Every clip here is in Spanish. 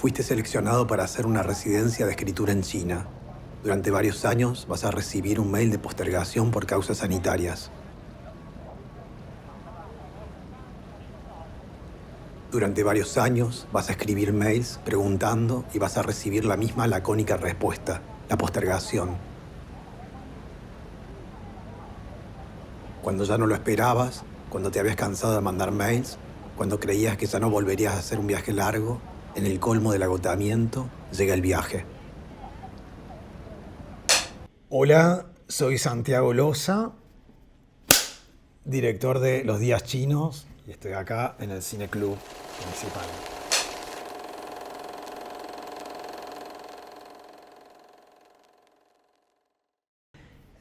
Fuiste seleccionado para hacer una residencia de escritura en China. Durante varios años vas a recibir un mail de postergación por causas sanitarias. Durante varios años vas a escribir mails preguntando y vas a recibir la misma lacónica respuesta, la postergación. Cuando ya no lo esperabas, cuando te habías cansado de mandar mails, cuando creías que ya no volverías a hacer un viaje largo, en el colmo del agotamiento, llega el viaje. Hola, soy Santiago Loza, director de Los Días Chinos, y estoy acá en el Cine Club Municipal.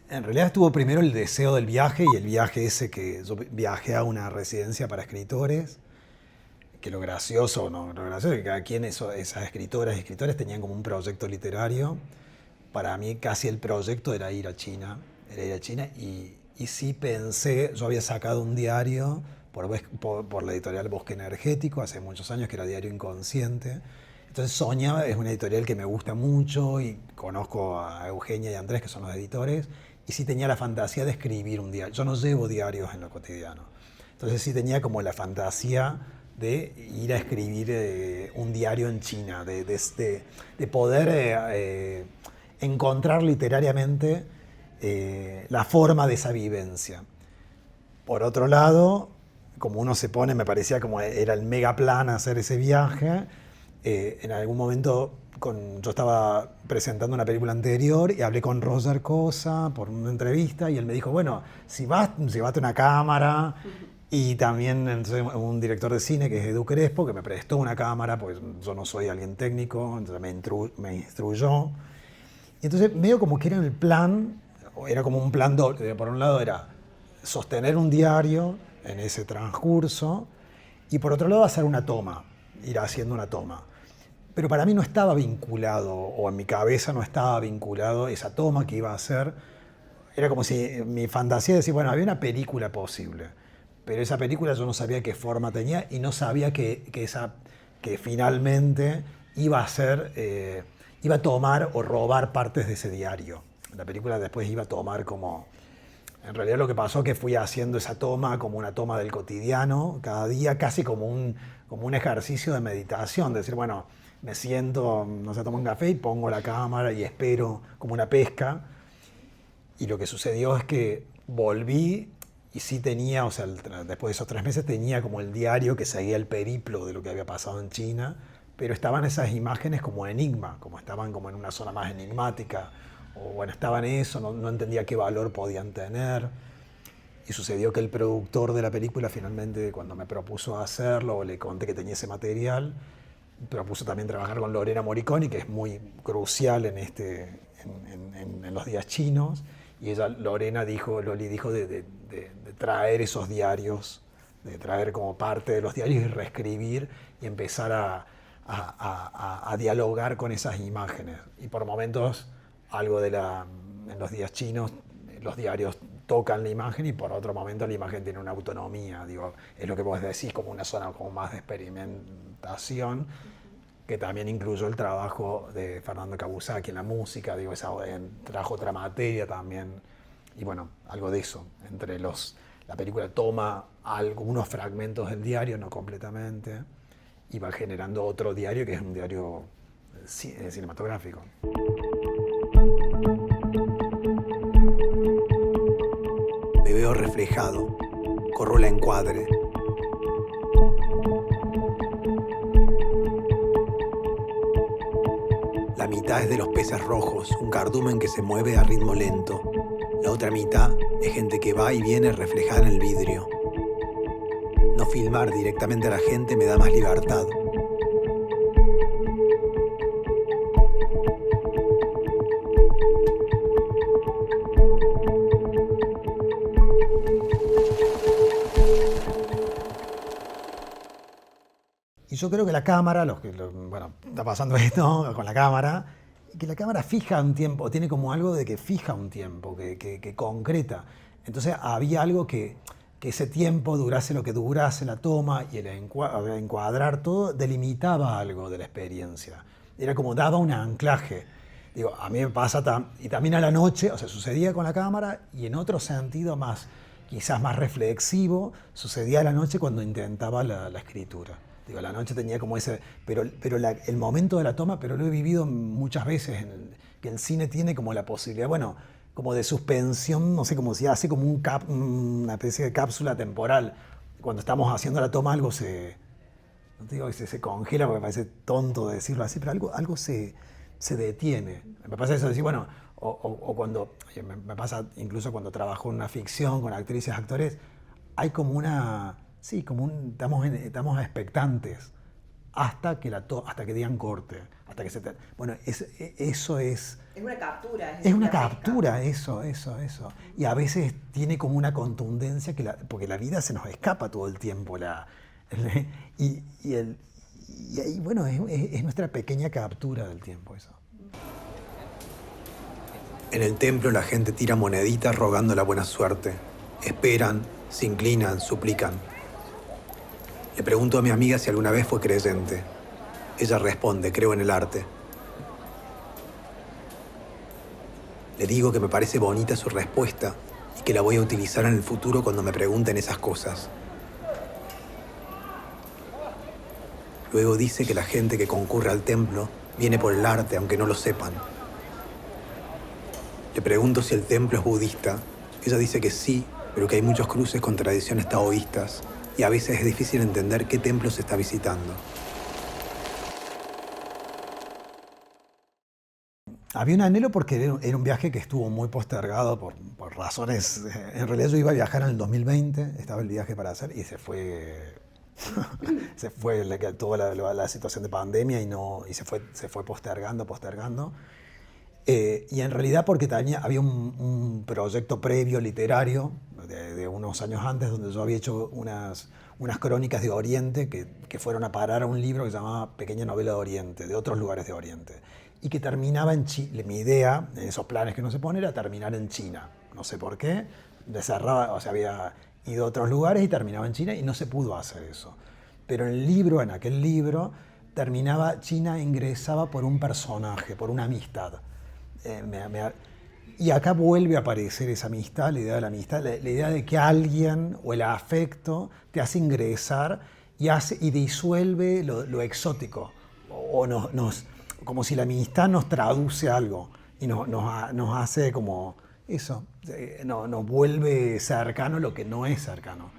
En realidad estuvo primero el deseo del viaje y el viaje ese que yo viajé a una residencia para escritores, que lo gracioso, ¿no? Lo gracioso es que cada quien, esas escritoras y escritores tenían como un proyecto literario. Para mí casi el proyecto era ir a China, y sí pensé, yo había sacado un diario por la editorial Bosque Energético hace muchos años, que era Diario Inconsciente. Entonces soñaba, es una editorial que me gusta mucho y conozco a Eugenia y Andrés, que son los editores, y sí tenía la fantasía de escribir un diario. Yo no llevo diarios en lo cotidiano. Entonces sí tenía como la fantasía de ir a escribir un diario en China, de poder encontrar literariamente la forma de esa vivencia. Por otro lado, como uno se pone, me parecía como era el mega plan hacer ese viaje. En algún momento yo estaba presentando una película anterior y hablé con Roger Cosa por una entrevista y él me dijo, bueno, si vas, llévate una cámara. Y también entonces, un director de cine que es Edu Crespo, que me prestó una cámara, porque yo no soy alguien técnico, entonces me instruyó. Y entonces medio como que era el plan, era como un plan doble. Por un lado era sostener un diario en ese transcurso y por otro lado hacer una toma, ir haciendo una toma. Pero para mí no estaba vinculado, o en mi cabeza no estaba vinculado esa toma que iba a hacer. Era como si mi fantasía decía, bueno, había una película posible, pero esa película yo no sabía qué forma tenía y no sabía que finalmente iba a ser, iba a tomar o robar partes de ese diario. La película después iba a tomar como... En realidad lo que pasó es que fui haciendo esa toma como una toma del cotidiano, cada día, casi como un ejercicio de meditación, de decir, bueno, me siento, no sé, tomo un café y pongo la cámara y espero como una pesca. Y lo que sucedió es que volví y sí tenía, o sea, después de esos 3 meses tenía como el diario que seguía el periplo de lo que había pasado en China, pero estaban esas imágenes como enigma, como estaban como en una zona más enigmática, o bueno, estaban eso, no entendía qué valor podían tener. Y sucedió que el productor de la película finalmente, cuando me propuso hacerlo, o le conté que tenía ese material, propuso también trabajar con Lorena Moriconi, que es muy crucial en Los Días Chinos. Y ella, Loli dijo de traer esos diarios, de traer como parte de los diarios y reescribir y empezar a dialogar con esas imágenes. Y por momentos, en Los Días Chinos, los diarios tocan la imagen y por otro momento la imagen tiene una autonomía. Digo, es lo que vos decís, como una zona como más de experimentación, que también incluyó el trabajo de Fernando Kabusaki en la música, digo, trajo otra materia también, y bueno, algo de eso. La película toma algunos fragmentos del diario, no completamente, y va generando otro diario que es un diario cinematográfico. Me veo reflejado, corro la encuadre. La mitad es de los peces rojos, un cardumen que se mueve a ritmo lento. La otra mitad es gente que va y viene reflejada en el vidrio. No filmar directamente a la gente me da más libertad. Y yo creo que la cámara, bueno, está pasando esto con la cámara, que la cámara fija un tiempo, tiene como algo de que fija un tiempo, que concreta. Entonces había algo que que ese tiempo durase lo que durase la toma y el encuadrar todo delimitaba algo de la experiencia. Era como daba un anclaje. Digo, a mí me pasa, y también a la noche, o sea, sucedía con la cámara y en otro sentido más, quizás más reflexivo, sucedía a la noche cuando intentaba la escritura. Digo, la noche tenía como ese, pero el momento de la toma, pero lo he vivido muchas veces, que el cine tiene como la posibilidad, bueno, como de suspensión, no sé, como si hace como una especie de cápsula temporal. Cuando estamos haciendo la toma algo no te digo que se congela porque me parece tonto decirlo así, pero algo se detiene. Me pasa eso de decir, bueno, o cuando, oye, me pasa incluso cuando trabajo en una ficción con actrices, actores, hay como una, sí, estamos expectantes hasta que, hasta que digan corte, hasta que bueno, eso es... Es una captura. Es una captura, eso. Y a veces tiene como una contundencia, porque la vida se nos escapa todo el tiempo. Y ahí, bueno, es nuestra pequeña captura del tiempo eso. En el templo la gente tira moneditas rogando la buena suerte. Esperan, se inclinan, suplican. Le pregunto a mi amiga si alguna vez fue creyente. Ella responde, creo en el arte. Le digo que me parece bonita su respuesta y que la voy a utilizar en el futuro cuando me pregunten esas cosas. Luego dice que la gente que concurre al templo viene por el arte, aunque no lo sepan. Le pregunto si el templo es budista. Ella dice que sí, pero que hay muchos cruces con tradiciones taoístas y a veces es difícil entender qué templo se está visitando. Había un anhelo porque era un viaje que estuvo muy postergado por razones... En realidad yo iba a viajar en el 2020, estaba el viaje para hacer y se fue toda la situación de pandemia y se fue postergando. Y en realidad porque había un proyecto previo literario de unos años antes donde yo había hecho unas crónicas de Oriente que fueron a parar a un libro que se llamaba Pequeña Novela de Oriente, de otros lugares de Oriente. Y que terminaba en Chile. Mi idea, en esos planes que no se pone, era terminar en China. No sé por qué. Había ido a otros lugares y terminaba en China y no se pudo hacer eso. Pero en aquel libro, China ingresaba por un personaje, por una amistad. Y acá vuelve a aparecer esa amistad, la idea de la amistad, la idea de que alguien o el afecto te hace ingresar y disuelve lo exótico. Como si la amistad nos traduce algo y nos hace como eso, nos vuelve cercano lo que no es cercano.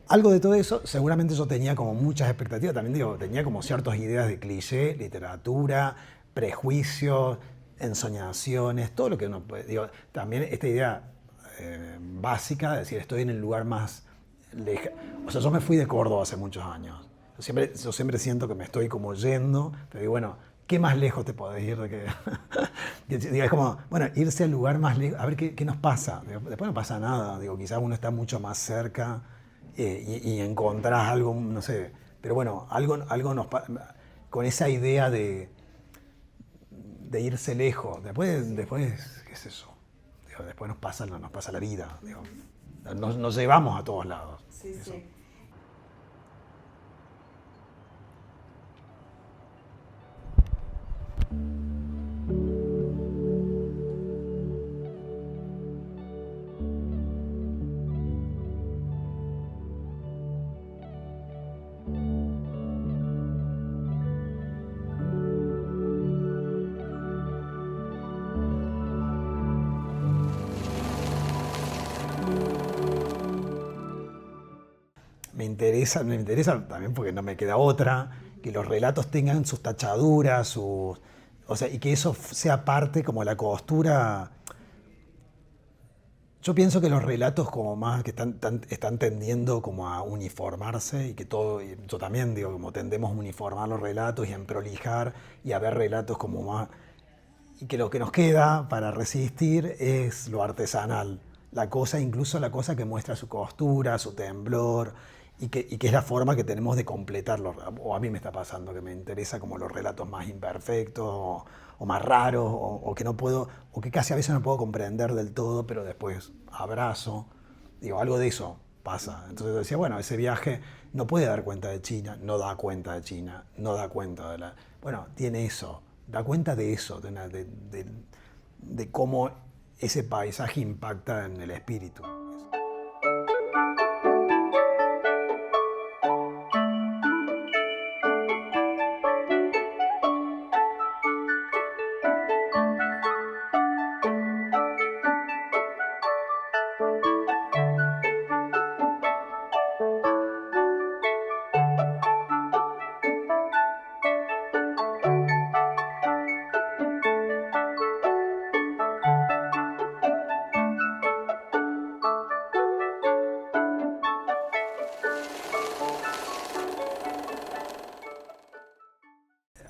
Algo de todo eso, seguramente yo tenía como muchas expectativas, también tenía como ciertas ideas de cliché, literatura, prejuicios, ensoñaciones, todo lo que uno puede, también esta idea básica de decir estoy en el lugar más lejano. O sea, yo me fui de Córdoba hace muchos años. Yo siempre siento que me estoy como yendo, pero digo, bueno, ¿qué más lejos te podés ir de que...? Es como, bueno, irse al lugar más lejos, a ver qué nos pasa. Después no pasa nada, quizás uno está mucho más cerca y encontrás algo, no sé, pero bueno, algo con esa idea de irse lejos. Después ¿qué es eso? Después nos pasa la vida. Nos llevamos a todos lados. Sí, eso. Sí. Me interesa también porque no me queda otra, que los relatos tengan sus tachaduras, y que eso sea parte como la costura. Yo pienso que los relatos como más que están tendiendo como a uniformarse y yo también como tendemos a uniformar los relatos y a prolijar y a ver relatos como más, y que lo que nos queda para resistir es lo artesanal, incluso la cosa que muestra su costura, su temblor, y que es la forma que tenemos de completarlo. O a mí me está pasando que me interesa como los relatos más imperfectos o más raros, o que no puedo, o que casi a veces no puedo comprender del todo, pero después abrazo. Digo, algo de eso pasa. Entonces decía, bueno, ese viaje no puede dar cuenta de China, no da cuenta de China, no da cuenta de la... Bueno, tiene eso, da cuenta de eso, de cómo ese paisaje impacta en el espíritu.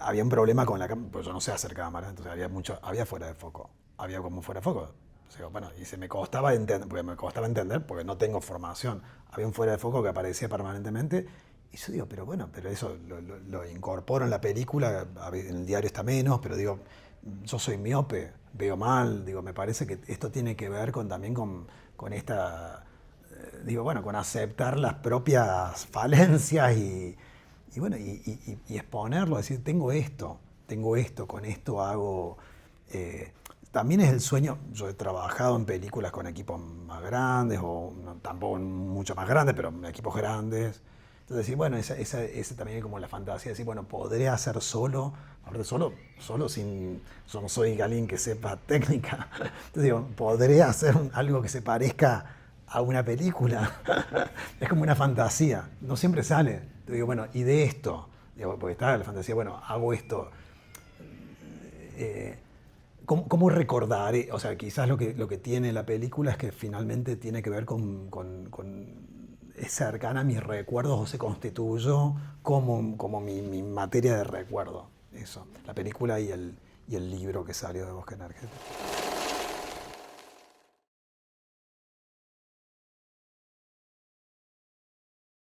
Había un problema con la cámara, pues yo no sé hacer cámara, entonces había fuera de foco, había como fuera de foco. O sea, bueno, y se me costaba entender, porque no tengo formación. Había un fuera de foco que aparecía permanentemente, y yo digo, pero bueno, pero eso lo incorporo en la película, en el diario está menos, pero digo, yo soy miope, veo mal, digo, me parece que esto tiene que ver también con esta, digo, bueno, con aceptar las propias falencias y bueno, y exponerlo, decir, tengo esto, con esto hago... también es el sueño, yo he trabajado en películas con equipos más grandes, o no, tampoco mucho más grandes, pero equipos grandes. Entonces, decir, bueno, esa también es como la fantasía, decir, bueno, podría hacer solo, sin, yo no soy alguien que sepa técnica, entonces digo, podría hacer algo que se parezca a una película. Es como una fantasía, no siempre sale. Te digo, bueno, y de esto, digo, porque está la fantasía, bueno, hago esto. ¿Cómo recordar? O sea, quizás lo que tiene la película es que finalmente tiene que ver es cercana a mis recuerdos o se constituyó como mi materia de recuerdo. Eso, la película y el libro que salió de Bosque Energético.